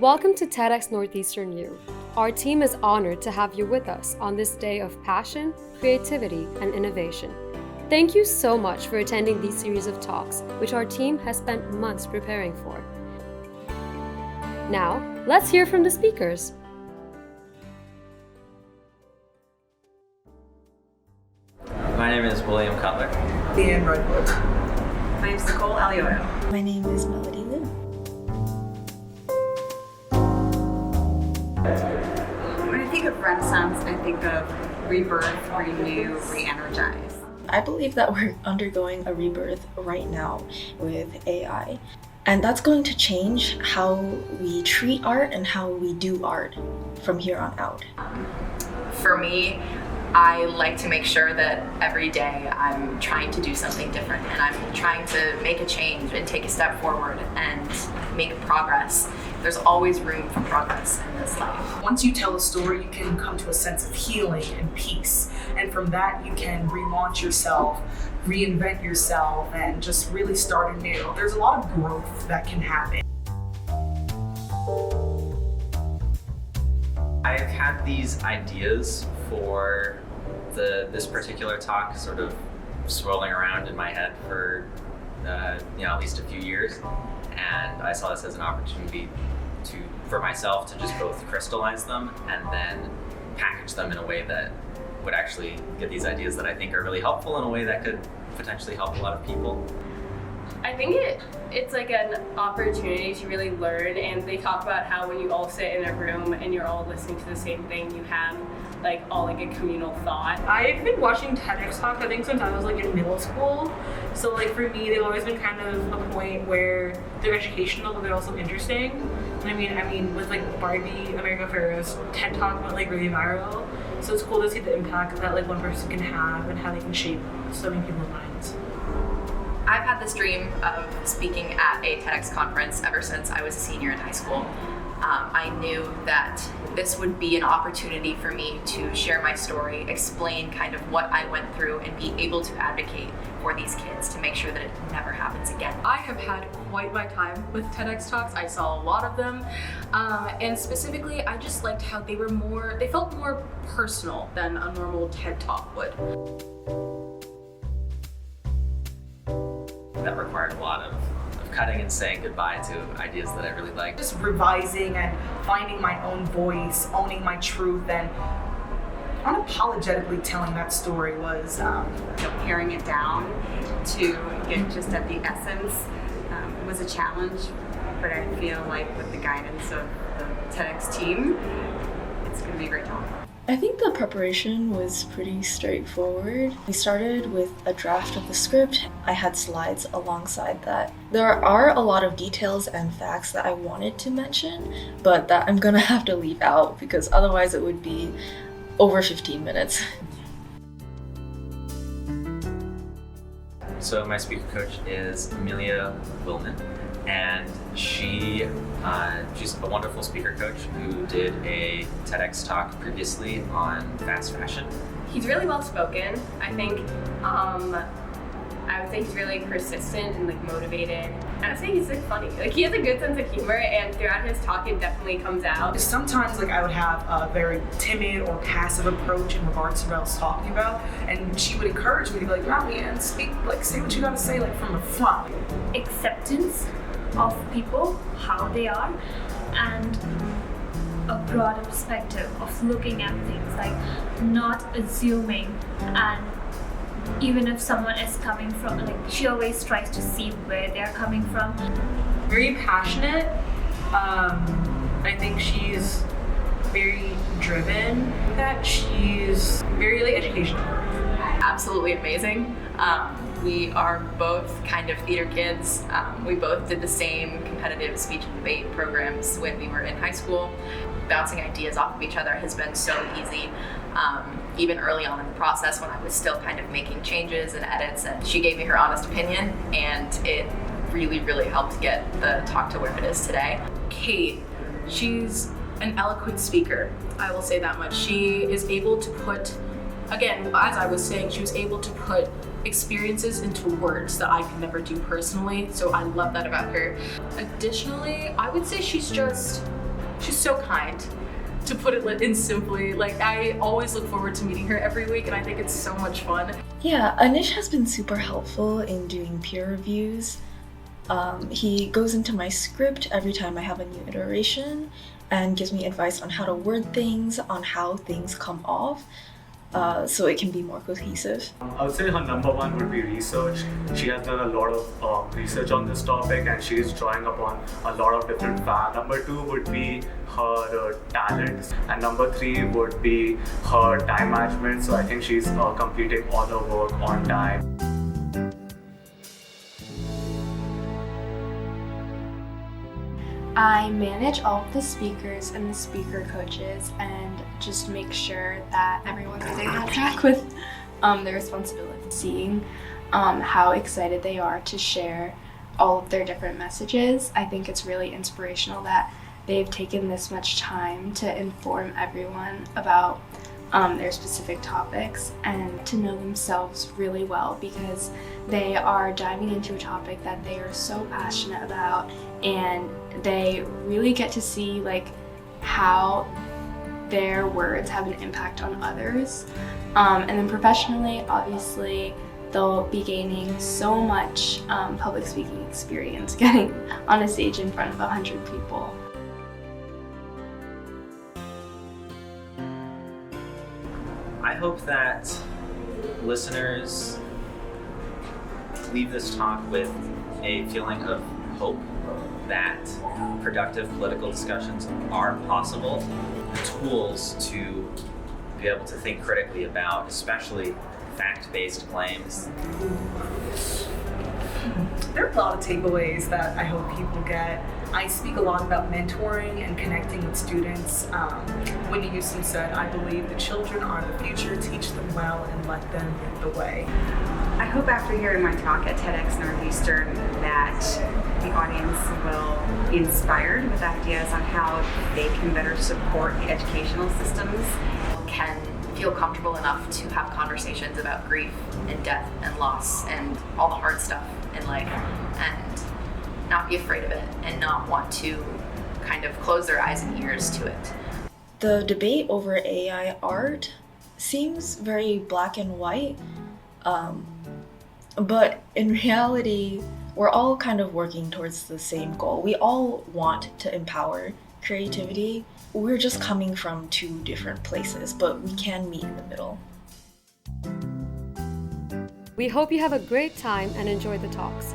Welcome to TEDxNortheasternU. Our team is honored to have you with us on this day of passion, creativity, and innovation. Thank you so much for attending these series of talks, which our team has spent months preparing for. Now, let's hear from the speakers. My name is William Cutler. Dan Redwood. My name is Nicole Alioto. My name is Melody Liu. When I think of Renaissance, I think of rebirth, renew, re-energize. I believe that we're undergoing a rebirth right now with AI. And that's going to change how we treat art and how we do art from here on out. For me, I like to make sure that every day I'm trying to do something different and I'm trying to make a change and take a step forward and make progress. There's always room for progress in this life. Once you tell a story, you can come to a sense of healing and peace. And from that, you can relaunch yourself, reinvent yourself, and just really start anew. There's a lot of growth that can happen. I've had these ideas for this particular talk sort of swirling around in my head for at least a few years, and I saw this as an opportunity for myself to just both crystallize them and then package them in a way that would actually get these ideas that I think are really helpful in a way that could potentially help a lot of people. I think it's like an opportunity to really learn, and they talk about how when you all sit in a room and you're all listening to the same thing, you have like all like a communal thought. I've been watching TEDx talks, I think since I was like in middle school. So like for me, they've always been kind of a point where they're educational, but they're also interesting. And I mean with like Barbie, America Ferrera's TED Talk went like really viral. So it's cool to see the impact that like one person can have and how they can shape so many people's minds. I've had this dream of speaking at a TEDx conference ever since I was a senior in high school. I knew that this would be an opportunity for me to share my story, explain kind of what I went through, and be able to advocate for these kids to make sure that it never happens again. I have had quite my time with TEDx Talks. I saw a lot of them, and specifically I just liked how they felt more personal than a normal TED Talk would. That required a lot of cutting and saying goodbye to ideas that I really liked. Just revising and finding my own voice, owning my truth, and unapologetically telling that story was Paring it down to get just at the essence was a challenge, but I feel like with the guidance of the TEDx team, it's going to be a great talk. I think the preparation was pretty straightforward. We started with a draft of the script. I had slides alongside that. There are a lot of details and facts that I wanted to mention, but that I'm gonna have to leave out because otherwise it would be over 15 minutes. So my speaker coach is Amelia Willman, and she's a wonderful speaker coach who did a TEDx talk previously on fast fashion. He's really well spoken. I think I would say he's really persistent and like motivated. I would say he's like funny. Like he has a good sense of humor, and throughout his talk it definitely comes out. Sometimes like I would have a very timid or passive approach in regards to what I was talking about, and she would encourage me to be like, "Wow, man, say what you gotta say, like from the front." Acceptance of people, how they are, and a broader perspective of looking at things, like not assuming, and even if someone is coming from, like she always tries to see where they're coming from. Very passionate. I think she's very driven, that she's very like educational. Absolutely amazing. We are both kind of theater kids. We both did the same competitive speech and debate programs when we were in high school. Bouncing ideas off of each other has been so easy. Even early on in the process when I was still kind of making changes and edits, and she gave me her honest opinion, and it really, really helped get the talk to where it is today. Kate, she's an eloquent speaker, I will say that much. She is able to put, again, as I was saying, she was able to put experiences into words that I could never do personally, so I love that about her. Additionally, I would say she's just she's so kind, to put it in simply. Like, I always look forward to meeting her every week, and I think it's so much fun. Yeah, Anish has been super helpful in doing peer reviews. He goes into my script every time I have a new iteration and gives me advice on how to word things, on how things come off, so it can be more cohesive. I would say her number one would be research. She has done a lot of research on this topic, and she is drawing upon a lot of different facts. Number two would be her talents, and number three would be her time management. So I think she's completing all her work on time. I manage all of the speakers and the speaker coaches and just make sure that everyone's staying on track with their responsibility. Seeing how excited they are to share all of their different messages. I think it's really inspirational that they've taken this much time to inform everyone about their specific topics and to know themselves really well, because they are diving into a topic that they are so passionate about, and they really get to see like how their words have an impact on others. And then professionally, obviously, they'll be gaining so much public speaking experience getting on a stage in front of 100 people. I hope that listeners leave this talk with a feeling of hope that productive political discussions are possible, tools to be able to think critically about, especially fact-based claims. There are a lot of takeaways that I hope people get. I speak a lot about mentoring and connecting with students. Whitney Houston said, "I believe the children are the future, teach them well and let them lead the way." I hope after hearing my talk at TEDx Northeastern that the audience will be inspired with ideas on how they can better support the educational systems. Can feel comfortable enough to have conversations about grief and death and loss and all the hard stuff in life, and not be afraid of it and not want to kind of close their eyes and ears to it. The debate over AI art seems very black and white, but in reality, we're all kind of working towards the same goal. We all want to empower creativity. We're just coming from two different places, but we can meet in the middle. We hope you have a great time and enjoy the talks.